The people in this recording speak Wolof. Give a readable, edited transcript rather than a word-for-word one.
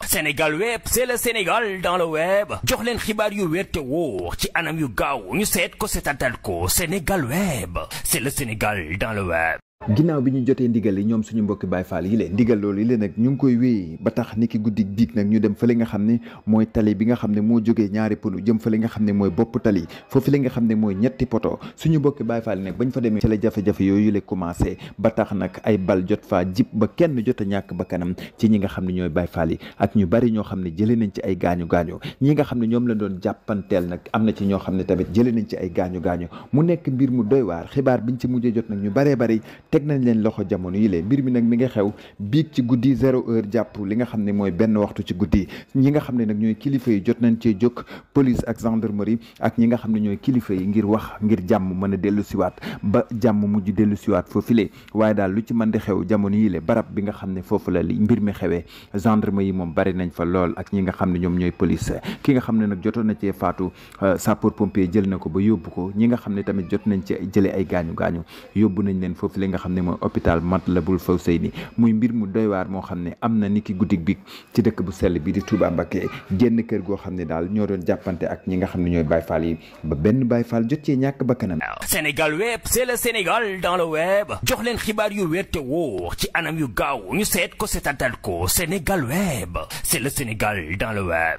Sénégal web c'est le Sénégal dans le web jox leen xibaar yu wér te wóor ci anam yu gaaw ñu seet ko seetaanal ko Sénégal web c'est le Sénégal dans le web. ginnaaw bi ñu jotee ndigal yi ñoom suñu mbokki Baye Fall yi leen ndigal loolu yi leen nag ñu ngi koy wéy ba tax ni ki guddi biig nag ñu dem fële nga xam ne mooy tali bi nga xam ne moo jógee ñaari ponu jëm fële nga xam ne mooy bopp tali foofu la nga xam ne mooy ñetti poto suñu mbokki Baye Fall yi nag bañ fa demee ci la jafe-jafe yooyu la commencé ba tax nag ay bal jot faa jib ba kenn jot a ñàkk ba kanam ci ñi nga xam ne ñooy Baye Fall yi ak ñu bari ñoo xam ne jëlee nañ ci ay gaañu-gaañu ñi nga xam ne ñoom la doon jàppanteel nag am na ci ñoo xam ne tamit jëlee nañ ci ay gaañu-gaañu mu nekk mbir mu doy waar xibaar biñ ci mujjee jot nag ñu baree bari teg nañ leen loxo jamono yi lee mbir mi nag mi nga xew biig ci guddi 0 heure jàpp li nga xam ne mooy benn waxtu ci guddi ñi nga xam ne nag ñooy kilifa yi jot nañ cee jóg police ak gendarmerie ak ñi nga xam ne ñooy kilifa yi ngir wax ngir jàmm mën a dellu siwaat ba jàmm mujj dellu siwaat foofu lee waaye daal lu ci mën di xew jamono yi lee barab bi nga xam ne foofu la li mbir mi xewee gendarme yi moom bari nañ fa lool ak ñi nga xam ne ñoom ñooy police ki nga xam ne nag jotoon na cee faatu sapeur pompier jël na ko ba yóbbu ko ñi nga xam ne tamit jot nañ ci jëlee ay gaañu-gaañu yóbbu nañ leen foofu li nga xam ne mooy hôpital Matlaboul Fawzeyni muy mbir mu doy waar moo xam ne am na ni ki guddig bi ci dëkk bu sell bi di Touba Mbacké génn kër goo xam ne daal ñoo doon jàppante ak ñi nga xam ne ñooy Baye Fall yi ba benn Baye Fall jot cee ñàkk ba kanam. Sénégal web c'est le Sénégal dans le web jox leen xibaar yu wér te wóor ci anam yu gaaw ñu seet ko seetaanal ko Sénégal web c'est le Sénégal dans le web.